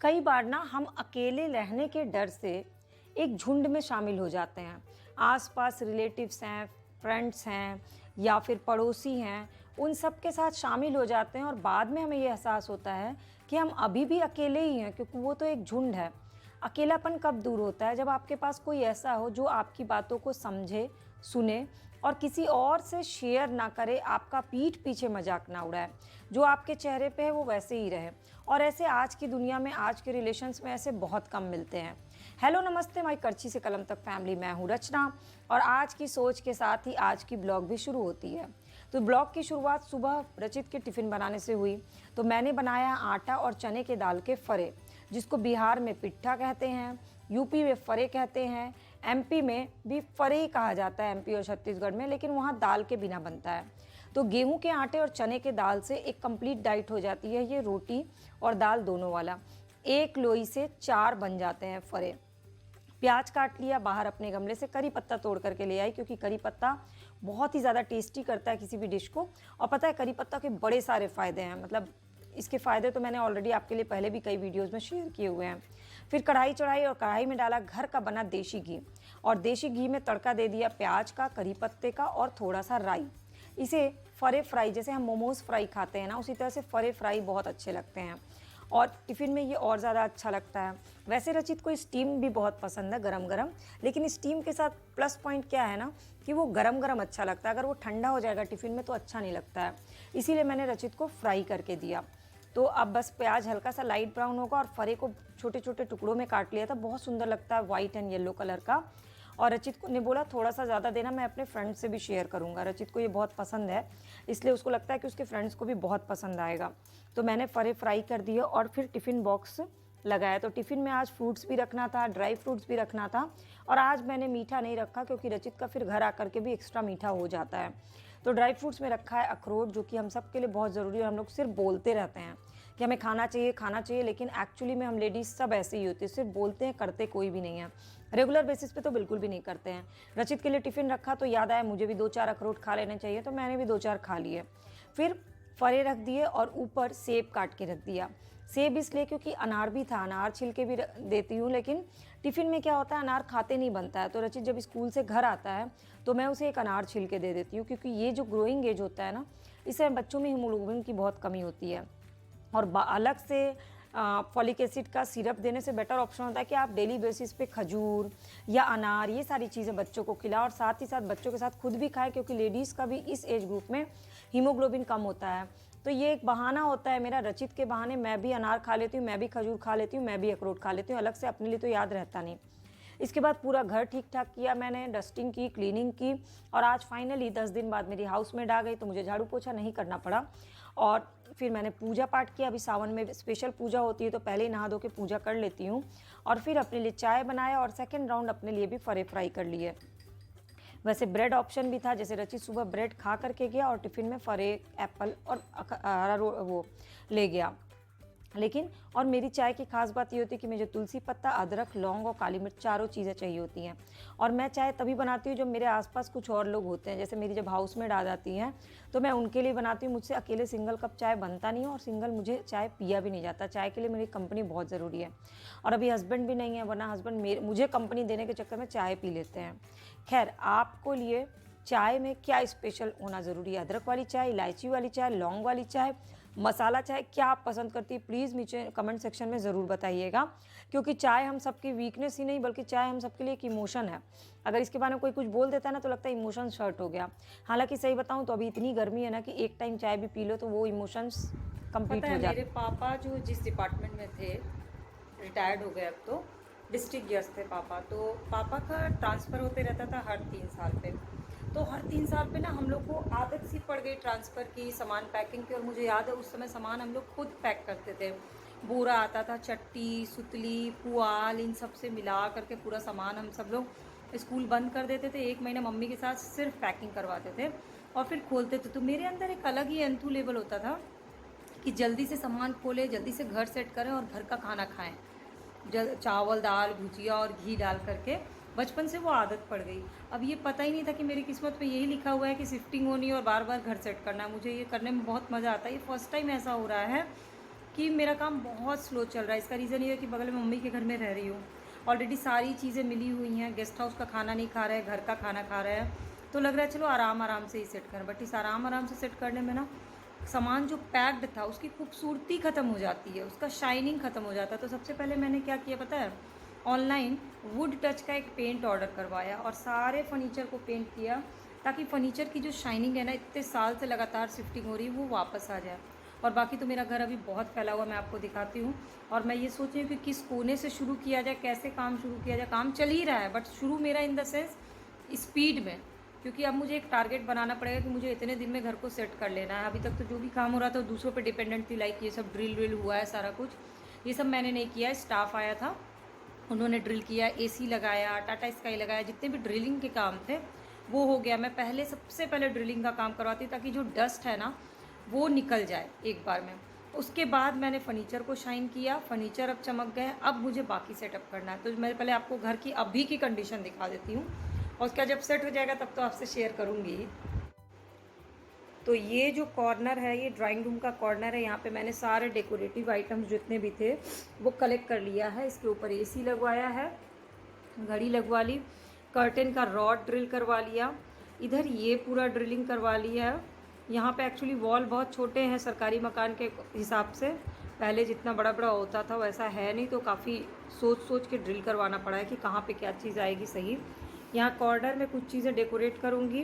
कई बार ना हम अकेले रहने के डर से एक झुंड में शामिल हो जाते हैं। आसपास रिलेटिव्स हैं, फ्रेंड्स हैं या फिर पड़ोसी हैं, उन सब के साथ शामिल हो जाते हैं और बाद में हमें ये एहसास होता है कि हम अभी भी अकेले ही हैं, क्योंकि वो तो एक झुंड है। अकेलापन कब दूर होता है? जब आपके पास कोई ऐसा हो जो आपकी बातों को समझे, सुने और किसी और से शेयर ना करे, आपका पीठ पीछे मजाक ना उड़ाए। जो आपके चेहरे पे है वो वैसे ही रहे। और ऐसे आज की दुनिया में, आज के रिलेशंस में ऐसे बहुत कम मिलते हैं। हेलो नमस्ते माई करची से कलम तक फैमिली, मैं हूँ रचना और आज की सोच के साथ ही आज की ब्लॉग भी शुरू होती है। तो ब्लॉग की शुरुआत सुबह रचित के टिफ़िन बनाने से हुई। तो मैंने बनाया आटा और चने के दाल के फरे, जिसको बिहार में पिट्ठा कहते हैं, यूपी में फरे कहते हैं, एमपी में भी फरे ही कहा जाता है, एमपी और छत्तीसगढ़ में, लेकिन वहाँ दाल के बिना बनता है। तो गेहूं के आटे और चने के दाल से एक कंप्लीट डाइट हो जाती है ये रोटी और दाल दोनों वाला। एक लोई से 4 बन जाते हैं फरे। प्याज काट लिया, बाहर अपने गमले से करी पत्ता तोड़ करके ले आई, क्योंकि करी पत्ता बहुत ही ज़्यादा टेस्टी करता है किसी भी डिश को। और पता है करी पत्ता के बड़े सारे फ़ायदे हैं, मतलब इसके फ़ायदे तो मैंने ऑलरेडी आपके लिए पहले भी कई वीडियोस में शेयर किए हुए हैं। फिर कढ़ाई चढ़ाई और कढ़ाई में डाला घर का बना देसी घी और देसी घी में तड़का दे दिया प्याज का, करी पत्ते का और थोड़ा सा राई। इसे फरे फ्राई, जैसे हम मोमोज़ फ्राई खाते हैं ना, उसी तरह से फरे फ्राई बहुत अच्छे लगते हैं और टिफ़िन में ये और ज़्यादा अच्छा लगता है। वैसे रचित को स्टीम भी बहुत पसंद है, गरम गरम, लेकिन स्टीम के साथ प्लस पॉइंट क्या है ना कि वो गरम गरम अच्छा लगता है। अगर वो ठंडा हो जाएगा टिफ़िन में तो अच्छा नहीं लगता है। इसीलिए मैंने रचित को फ्राई करके दिया। तो अब बस प्याज हल्का सा लाइट ब्राउन होगा और फरे को छोटे छोटे टुकड़ों में काट लिया था। बहुत सुंदर लगता है, वाइट एंड येलो कलर का। और रचित को ने बोला थोड़ा सा ज़्यादा देना, मैं अपने फ्रेंड्स से भी शेयर करूँगा। रचित को ये बहुत पसंद है, इसलिए उसको लगता है कि उसके फ्रेंड्स को भी बहुत पसंद आएगा। तो मैंने फरे फ्राई कर दिए और फिर टिफ़िन बॉक्स लगाया। तो टिफ़िन में आज फ्रूट्स भी रखना था, ड्राई फ्रूट्स भी रखना था। और आज मैंने मीठा नहीं रखा, क्योंकि रचित का फिर घर आकर के भी एक्स्ट्रा मीठा हो जाता है। तो ड्राई फ्रूट्स में रखा है अखरोट, जो कि हम सब के लिए बहुत ज़रूरी है। हम लोग सिर्फ बोलते रहते हैं कि हमें खाना चाहिए, लेकिन एक्चुअली में हम लेडीज़ सब ऐसे ही होते हैं, सिर्फ बोलते हैं, करते कोई भी नहीं है। रेगुलर बेसिस पे तो बिल्कुल भी नहीं करते हैं। रचित के लिए टिफ़िन रखा तो याद आया मुझे भी 2-4 अखरोट खा लेने चाहिए, तो मैंने भी 2-4 खा लिए। फिर फरे रख दिए और ऊपर सेब काट के रख दिया। सेब इसलिए क्योंकि अनार भी था, अनार छिलके भी देती हूँ, लेकिन टिफ़िन में क्या होता है, अनार खाते नहीं बनता है। तो रचित जब स्कूल से घर आता है तो मैं उसे एक अनार छिलके दे देती हूँ, क्योंकि ये जो ग्रोइंग एज होता है ना, इससे बच्चों में हीमोग्लोबिन की बहुत कमी होती है। और अलग से फॉलिक एसिड का सिरप देने से बेटर ऑप्शन होता है कि आप डेली बेसिस पे खजूर या अनार, ये सारी चीज़ें बच्चों को खिलाओ और साथ ही साथ बच्चों के साथ खुद भी खाएं, क्योंकि लेडीज़ का भी इस एज ग्रुप में हीमोग्लोबिन कम होता है। तो ये एक बहाना होता है मेरा, रचित के बहाने मैं भी अनार खा लेती हूँ, मैं भी खजूर खा लेती हूँ, मैं भी अखरोट खा लेती हूँ। अलग से अपने लिए तो याद रहता नहीं। इसके बाद पूरा घर ठीक ठाक किया मैंने, डस्टिंग की, क्लीनिंग की और आज फाइनली 10 दिन बाद मेरी हाउसमेट आ गई, तो मुझे झाड़ू पोछा नहीं करना पड़ा। और फिर मैंने पूजा पाठ किया। अभी सावन में स्पेशल पूजा होती है, तो पहले ही नहा धो के पूजा कर लेती हूँ। और फिर अपने लिए चाय बनाया और सेकेंड राउंड अपने लिए भी फरे फ्राई कर लिए। वैसे ब्रेड ऑप्शन भी था, जैसे रचित सुबह ब्रेड खा करके गया और टिफ़िन में फरे, एप्पल और वो ले गया। लेकिन और मेरी चाय की खास बात ये होती है कि मुझे तुलसी पत्ता, अदरक, लौंग और काली मिर्च चारों चीज़ें चाहिए होती हैं। और मैं चाय तभी बनाती हूँ जब मेरे आसपास कुछ और लोग होते हैं। जैसे मेरी जब हाउसमेट आ जाती हैं तो मैं उनके लिए बनाती हूँ। मुझसे अकेले सिंगल कप चाय बनता नहीं है और सिंगल मुझे चाय पिया भी नहीं जाता। चाय के लिए मेरी कंपनी बहुत ज़रूरी है। और अभी हस्बैंड भी नहीं है, वरना हस्बैंड मुझे कंपनी देने के चक्कर में चाय पी लेते हैं। खैर, आपको लिए चाय में क्या स्पेशल होना ज़रूरी है? अदरक वाली चाय, इलायची वाली चाय, लौंग वाली चाय, मसाला चाय, क्या आप पसंद करती है? प्लीज़ नीचे कमेंट सेक्शन में ज़रूर बताइएगा, क्योंकि चाय हम सबकी वीकनेस ही नहीं, बल्कि चाय हम सबके लिए एक इमोशन है। अगर इसके बारे में कोई कुछ बोल देता है ना, तो लगता है इमोशन शर्ट हो गया। हालांकि सही बताऊं तो अभी इतनी गर्मी है ना कि एक टाइम चाय भी पी लो तो वो इमोशंस कंप्लीट पता हो है, जाते मेरे पापा जो जिस डिपार्टमेंट में थे, रिटायर्ड हो गए अब तो। डिस्ट्रिक्ट जज थे पापा। तो पापा का ट्रांसफ़र होते रहता था हर 3 साल पे। तो हर 3 साल पे ना हम लोग को आदत सी पड़ गई ट्रांसफ़र की, सामान पैकिंग की। और मुझे याद है उस समय सामान हम लोग खुद पैक करते थे। बोरा आता था, चट्टी, सुतली, पुआल, इन सब से मिला करके पूरा सामान हम सब लोग स्कूल बंद कर देते थे। 1 महीना मम्मी के साथ सिर्फ पैकिंग करवाते थे और फिर खोलते थे। तो मेरे अंदर एक अलग ही एंथू लेवल होता था कि जल्दी से सामान खोलें, जल्दी से घर सेट करें और घर का खाना खाएं। चावल, दाल, भुजिया और घी डाल करके बचपन से वो आदत पड़ गई। अब ये पता ही नहीं था कि मेरी किस्मत में यही लिखा हुआ है कि शिफ्टिंग होनी है और बार बार घर सेट करना है। मुझे ये करने में बहुत मज़ा आता है। ये फर्स्ट टाइम ऐसा हो रहा है कि मेरा काम बहुत स्लो चल रहा है। इसका रीज़न ये है कि बगल में मम्मी के घर में रह रही हूँ, ऑलरेडी सारी चीज़ें मिली हुई हैं, गेस्ट हाउस का खाना नहीं खा रहे हैं, घर का खाना खा रहे हैं, तो लग रहा है चलो आराम आराम से ही सेट करें। बट इस आराम से सेट करने में ना सामान जो पैक्ड था उसकी खूबसूरती ख़त्म हो जाती है, उसका शाइनिंग ख़त्म हो जाता है। तो सबसे पहले मैंने क्या किया पता है, ऑनलाइन वुड टच का एक पेंट ऑर्डर करवाया और सारे फर्नीचर को पेंट किया, ताकि फ़र्नीचर की जो शाइनिंग है ना, इतने साल से लगातार शिफ्टिंग हो रही है, वो वापस आ जाए। और बाकी तो मेरा घर अभी बहुत फैला हुआ, मैं आपको दिखाती हूँ। और मैं ये सोच रही हूँ कि किस कोने से शुरू किया जाए, कैसे काम शुरू किया जाए। काम चल ही रहा है, बट शुरू मेरा इन द सेंस स्पीड में, क्योंकि अब मुझे एक टारगेट बनाना पड़ेगा कि मुझे इतने दिन में घर को सेट कर लेना है। अभी तक तो जो भी काम हो रहा था वो दूसरों पे डिपेंडेंट थी, लाइक ये सब ड्रिल हुआ है, सारा कुछ ये सब मैंने नहीं किया। स्टाफ आया था, उन्होंने ड्रिल किया, एसी लगाया, टाटा स्काई लगाया, जितने भी ड्रिलिंग के काम थे वो हो गया। मैं पहले सबसे पहले ड्रिलिंग का काम करवाती ताकि जो डस्ट है ना वो निकल जाए एक बार में। उसके बाद मैंने फ़र्नीचर को शाइन किया, फ़र्नीचर अब चमक गए, अब मुझे बाकी सेटअप करना है। तो मैं पहले आपको घर की अभी की कंडीशन दिखा देती हूँ, और उसका जब सेट हो जाएगा तब तो आपसे शेयर करूँगी। तो ये जो कॉर्नर है, ये ड्राइंग रूम का कॉर्नर है। यहाँ पे मैंने सारे डेकोरेटिव आइटम्स जितने भी थे वो कलेक्ट कर लिया है। इसके ऊपर एसी लगवाया है, घड़ी लगवा ली, कर्टेन का रॉड ड्रिल करवा लिया, इधर ये पूरा ड्रिलिंग करवा लिया है। यहाँ पे एक्चुअली वॉल बहुत छोटे हैं सरकारी मकान के हिसाब से, पहले जितना बड़ा बड़ा होता था वैसा है नहीं, तो काफ़ी सोच सोच के ड्रिल करवाना पड़ा है कि कहाँ पे क्या चीज़ आएगी सही। यहाँ कॉर्नर में कुछ चीज़ें डेकोरेट करूँगी।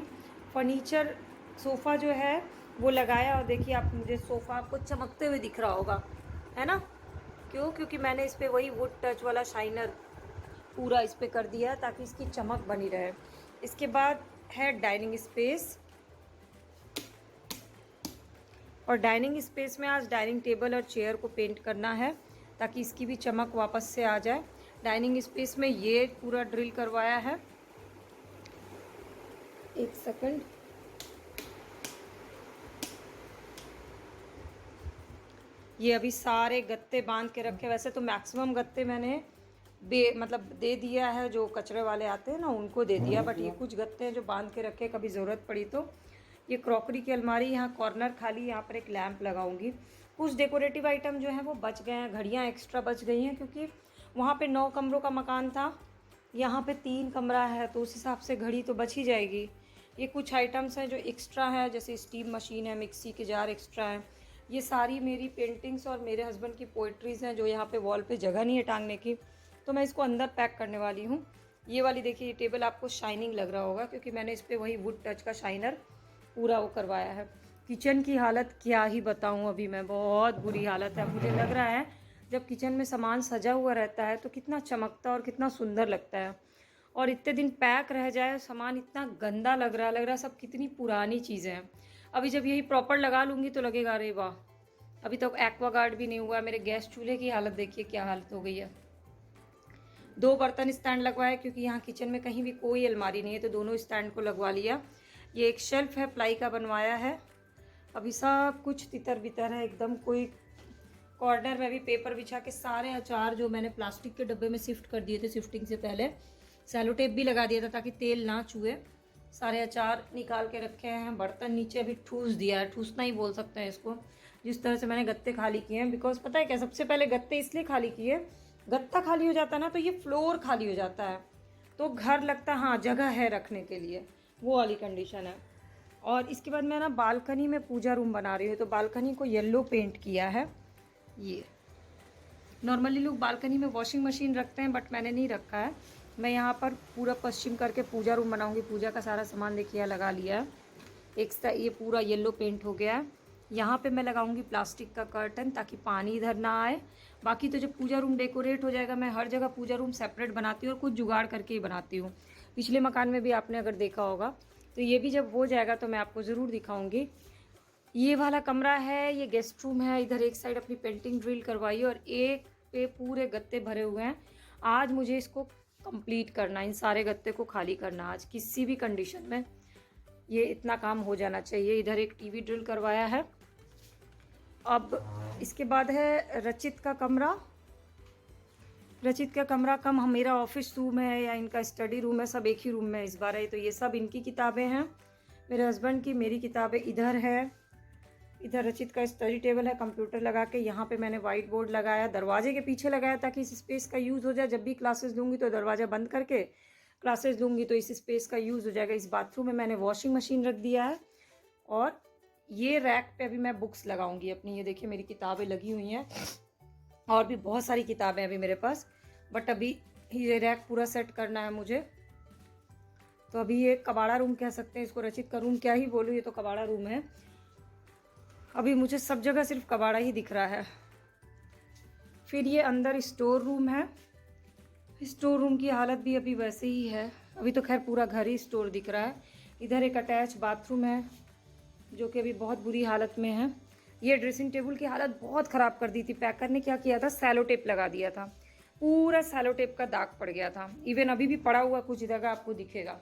फर्नीचर सोफ़ा जो है वो लगाया, और देखिए आप, मुझे सोफ़ा आपको चमकते हुए दिख रहा होगा, है ना? क्यों? क्योंकि मैंने इस पर वही वुड टच वाला शाइनर पूरा इस पर कर दिया ताकि इसकी चमक बनी रहे। इसके बाद है डाइनिंग स्पेस, और डाइनिंग स्पेस में आज डाइनिंग टेबल और चेयर को पेंट करना है ताकि इसकी भी चमक वापस से आ जाए। डाइनिंग स्पेस में ये पूरा ड्रिल करवाया है। एक सेकंड, ये अभी सारे गत्ते बांध के रखे। वैसे तो मैक्सिमम गत्ते मैंने मतलब दे दिया है, जो कचरे वाले आते हैं ना उनको दे दिया, बट ये कुछ गत्ते हैं जो बांध के रखे, कभी ज़रूरत पड़ी तो। ये क्रॉकरी की अलमारी, यहाँ कॉर्नर खाली, यहाँ पर एक लैंप लगाऊंगी। कुछ डेकोरेटिव आइटम जो है वो बच गए हैं, घड़ियाँ एक्स्ट्रा बच गई हैं, क्योंकि वहाँ पे 9 कमरों का मकान था, यहाँ पे 3 कमरा है, तो उस हिसाब से घड़ी तो बच ही जाएगी। ये कुछ आइटम्स हैं जो एक्स्ट्रा है, जैसे स्टीम मशीन है, मिक्सी के जार एक्स्ट्रा है। ये सारी मेरी पेंटिंग्स और मेरे हस्बैंड की पोइट्रीज़ हैं, जो यहाँ पे वॉल पे जगह नहीं है टांगने की, तो मैं इसको अंदर पैक करने वाली हूँ। ये वाली देखिए, ये टेबल आपको शाइनिंग लग रहा होगा, क्योंकि मैंने इस पर वही वुड टच का शाइनर पूरा वो करवाया है। किचन की हालत क्या ही बताऊँ, अभी मैं, बहुत बुरी हालत है। मुझे लग रहा है जब किचन में सामान सजा हुआ रहता है तो कितना चमकता और कितना सुंदर लगता है, और इतने दिन पैक रह जाए सामान इतना गंदा लग रहा है सब कितनी पुरानी चीज़ें हैं। अभी जब यही प्रॉपर लगा लूँगी तो लगेगा अरे वाह। अभी तक एक्वागार्ड भी नहीं हुआ। मेरे गैस चूल्हे की हालत देखिए क्या हालत हो गई है। 2 बर्तन स्टैंड लगवाए, क्योंकि यहाँ किचन में कहीं भी कोई अलमारी नहीं है, तो दोनों स्टैंड को लगवा लिया। ये एक शेल्फ है, प्लाई का बनवाया है। अभी सब कुछ तितर बितर है एकदम। कोई कॉर्नर में भी पेपर बिछा के सारे अचार जो मैंने प्लास्टिक के डब्बे में शिफ्ट कर दिए थे, शिफ्टिंग से पहले सेलो टेप भी लगा दिया था ताकि तेल ना चुए, सारे अचार निकाल के रखे हैं। बर्तन नीचे अभी ठूस दिया है, ठूसना ही बोल सकते हैं इसको, जिस तरह से मैंने गत्ते खाली किए हैं। बिकॉज पता है क्या, सबसे पहले गत्ते इसलिए खाली किए, गत्ता खाली हो जाता है ना तो ये फ्लोर खाली हो जाता है, तो घर लगता है हाँ जगह है रखने के लिए, वो वाली कंडीशन है। और इसके बाद मैं ना बालकनी में पूजा रूम बना रही हूँ, तो बालकनी को येलो पेंट किया है। ये नॉर्मली लोग बालकनी में वॉशिंग मशीन रखते हैं, बट मैंने नहीं रखा है। मैं यहाँ पर पूरा पश्चिम करके पूजा रूम बनाऊंगी। पूजा का सारा सामान देखिए लगा लिया है। एक ये पूरा येलो पेंट हो गया है। यहाँ पे मैं लगाऊंगी प्लास्टिक का कर्टन ताकि पानी इधर ना आए। बाकी तो जब पूजा रूम डेकोरेट हो जाएगा, मैं हर जगह पूजा रूम सेपरेट बनाती हूँ और कुछ जुगाड़ करके ही बनाती हूँ। पिछले मकान में भी आपने अगर देखा होगा, तो ये भी जब हो जाएगा तो मैं आपको ज़रूर दिखाऊंगी। ये वाला कमरा है, ये गेस्ट रूम है। इधर एक साइड अपनी पेंटिंग ड्रिल करवाई और एक पे पूरे गत्ते भरे हुए हैं। आज मुझे इसको कंप्लीट करना, इन सारे गत्ते को खाली करना आज किसी भी कंडीशन में। ये इतना काम हो जाना चाहिए। इधर एक टीवी ड्रिल करवाया है। अब इसके बाद है रचित का कमरा। रचित का कमरा कम मेरा ऑफिस रूम है या इनका स्टडी रूम है, सब एक ही रूम में इस बार है। तो ये सब इनकी किताबें हैं, मेरे हस्बैंड की, मेरी किताबें इधर है। इधर रचित का स्टडी टेबल है, कंप्यूटर लगा के यहाँ पे मैंने वाइट बोर्ड लगाया, दरवाजे के पीछे लगाया ताकि इस स्पेस का यूज़ हो जाए। जब भी क्लासेस लूँगी तो दरवाज़ा बंद करके क्लासेस लूँगी तो इस स्पेस का यूज़ हो जाएगा। इस बाथरूम में मैंने वॉशिंग मशीन रख दिया है और ये रैक पे अभी मैं बुक्स लगाऊंगी अपनी। ये देखिए मेरी किताबें लगी हुई हैं और भी बहुत सारी किताबें अभी मेरे पास, बट अभी ये रैक पूरा सेट करना है मुझे। तो अभी ये कबाड़ा रूम कह सकते हैं इसको, रचित का रूम क्या ही बोलूँ, ये तो कबाड़ा रूम है। अभी मुझे सब जगह सिर्फ कबाड़ा ही दिख रहा है। फिर ये अंदर स्टोर रूम है, स्टोर रूम की हालत भी अभी वैसे ही है। अभी तो खैर पूरा घर ही स्टोर दिख रहा है। इधर एक अटैच बाथरूम है जो कि अभी बहुत बुरी हालत में है। ये ड्रेसिंग टेबल की हालत बहुत ख़राब कर दी थी। पैकर ने क्या किया था, सैलो टेप लगा दिया था, पूरा सैलो टेप का दाग पड़ गया था। इवन अभी भी पड़ा हुआ कुछ जगह आपको दिखेगा,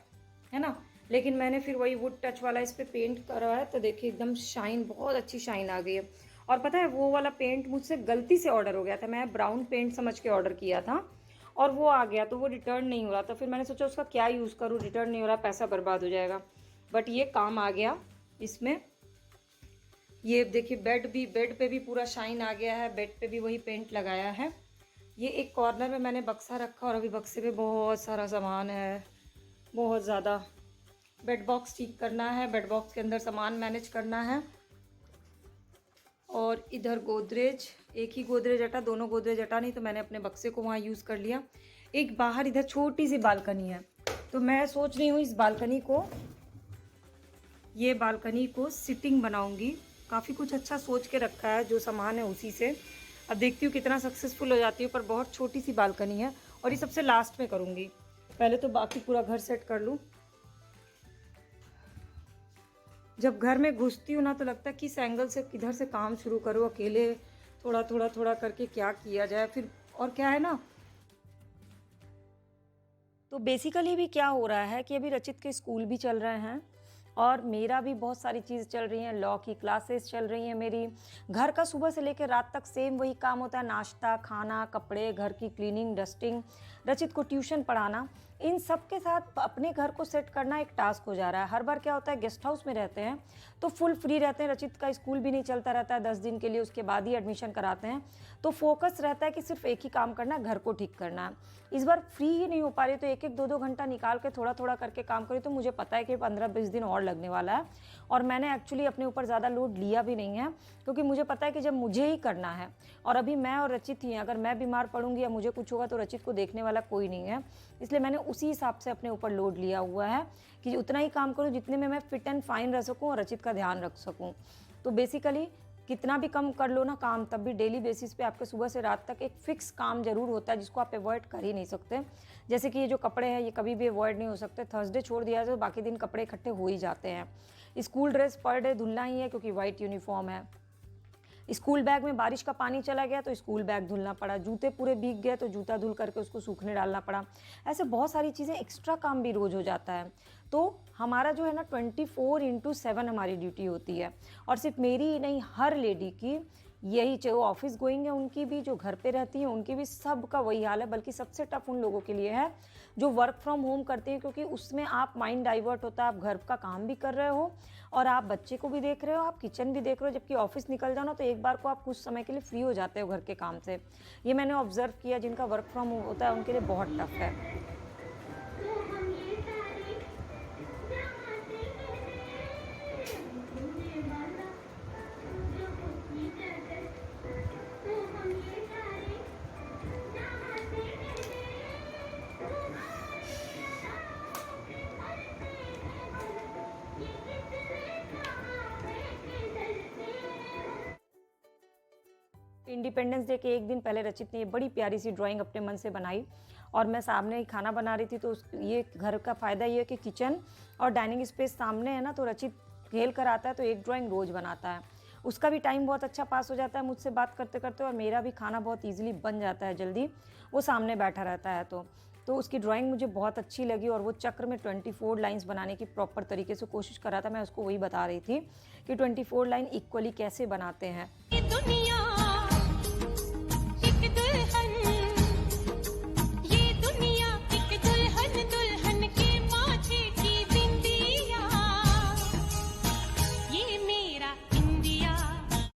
है ना। लेकिन मैंने फिर वही वुड टच वाला इस पर पेंट करा है तो देखिए एकदम शाइन, बहुत अच्छी शाइन आ गई है। और पता है वो वाला पेंट मुझसे गलती से ऑर्डर हो गया था, मैं ब्राउन पेंट समझ के ऑर्डर किया था और वो आ गया तो वो रिटर्न नहीं हो रहा था। फिर मैंने सोचा उसका क्या यूज़ करूँ, रिटर्न नहीं हो रहा, पैसा बर्बाद हो जाएगा, बट ये काम आ गया इसमें। ये देखिए बेड पे भी पूरा शाइन आ गया है, बेड पे भी वही पेंट लगाया है। ये एक कॉर्नर में मैंने बक्सा रखा और अभी बक्से पे बहुत सारा सामान है, बहुत ज़्यादा। बेड बॉक्स ठीक करना है, बेड बॉक्स के अंदर सामान मैनेज करना है। और इधर गोदरेज, एक ही गोदरेज हटा, दोनों गोदरेज हटा नहीं तो मैंने अपने बक्से को वहाँ यूज़ कर लिया। एक बाहर इधर छोटी सी बालकनी है तो मैं सोच रही हूँ इस बालकनी को, ये बालकनी को सिटिंग बनाऊंगी। काफ़ी कुछ अच्छा सोच के रखा है, जो सामान है उसी से। अब देखती हूँ कितना सक्सेसफुल हो जाती हूँ, पर बहुत छोटी सी बालकनी है और ये सबसे लास्ट में करूँगी। पहले तो बाकी पूरा घर सेट कर लूँ। जब घर में घुसती हूँ ना तो लगता है कि इस एंगल से किधर से काम शुरू करूँ, अकेले थोड़ा करके क्या किया जाए फिर। और क्या है ना, तो बेसिकली भी क्या हो रहा है कि अभी रचित के स्कूल भी चल रहे हैं और मेरा भी बहुत सारी चीज़ चल रही हैं। लॉ की क्लासेस चल रही हैं मेरी। घर का सुबह से लेकर रात तक सेम वही काम होता है, नाश्ता, खाना, कपड़े, घर की क्लीनिंग, डस्टिंग, रचित को ट्यूशन पढ़ाना। इन सब के साथ अपने घर को सेट करना एक टास्क हो जा रहा है। हर बार क्या होता है, गेस्ट हाउस में रहते हैं तो फुल फ्री रहते हैं, रचित का स्कूल भी नहीं चलता रहता है 10 दिन के लिए, उसके बाद ही एडमिशन कराते हैं। तो फोकस रहता है कि सिर्फ एक ही काम करना है, घर को ठीक करना है। इस बार फ्री ही नहीं हो पा रही तो एक एक 2-2 घंटा निकाल के थोड़ा करके काम करी। तो मुझे पता है कि 15-20 दिन और लगने वाला है और मैंने एक्चुअली अपने ऊपर ज़्यादा लोड लिया भी नहीं है, क्योंकि मुझे पता है कि जब मुझे ही करना है और अभी मैं और रचित ही हैं, अगर मैं बीमार पड़ूंगी या मुझे कुछ होगा तो रचित को देखने वाला कोई नहीं है। इसलिए मैंने उसी हिसाब से अपने ऊपर लोड लिया हुआ है कि उतना ही काम करूँ जितने में मैं फिट एंड फाइन रह सकूँ और रचित का ध्यान रख सकूँ। तो बेसिकली कितना भी कम कर लो ना काम, तब भी डेली बेसिस पे आपके सुबह से रात तक एक फिक्स काम जरूर होता है जिसको आप अवॉइड कर ही नहीं सकते। जैसे कि ये जो कपड़े हैं ये कभी भी अवॉइड नहीं हो सकते। थर्सडे छोड़ दिया तो बाकी दिन कपड़े इकट्ठे हो ही जाते हैं। स्कूल ड्रेस पर डे धुलना ही है क्योंकि वाइट यूनिफॉर्म है। स्कूल बैग में बारिश का पानी चला गया तो स्कूल बैग धुलना पड़ा। जूते पूरे भीग गए तो जूता धुल करके उसको सूखने डालना पड़ा। ऐसे बहुत सारी चीज़ें, एक्स्ट्रा काम भी रोज़ हो जाता है। तो हमारा जो है ना 24/7 हमारी ड्यूटी होती है और सिर्फ मेरी ही नहीं, हर लेडी की यही, चाहे वो ऑफिस गोइंग है उनकी भी, जो घर पे रहती हैं उनकी भी, सबका वही हाल है। बल्कि सबसे टफ उन लोगों के लिए है जो वर्क फ्रॉम होम करते हैं, क्योंकि उसमें आप माइंड डाइवर्ट होता है, आप घर का काम भी कर रहे हो और आप बच्चे को भी देख रहे हो, आप किचन भी देख रहे हो। जबकि ऑफिस निकल जाओ ना तो एक बार को आप कुछ समय के लिए फ्री हो जाते हो घर के काम से। ये मैंने ऑब्जर्व किया, जिनका वर्क फ्रॉम होम होता है उनके लिए बहुत टफ है। इंडिपेंडेंस डे के एक दिन पहले रचित ने ये बड़ी प्यारी सी ड्राइंग अपने मन से बनाई और मैं सामने ही खाना बना रही थी। तो ये घर का फ़ायदा ये है कि किचन और डाइनिंग स्पेस सामने है ना, तो रचित खेल कर आता है तो एक ड्राइंग रोज़ बनाता है। उसका भी टाइम बहुत अच्छा पास हो जाता है मुझसे बात करते करते और मेरा भी खाना बहुत ईजिली बन जाता है जल्दी, वो सामने बैठा रहता है। तो उसकी ड्राइंग मुझे बहुत अच्छी लगी और वो चक्र में 24 लाइन्स बनाने की प्रॉपर तरीके से कोशिश कर रहा था। मैं उसको वही बता रही थी कि 24 लाइन इक्वली कैसे बनाते हैं।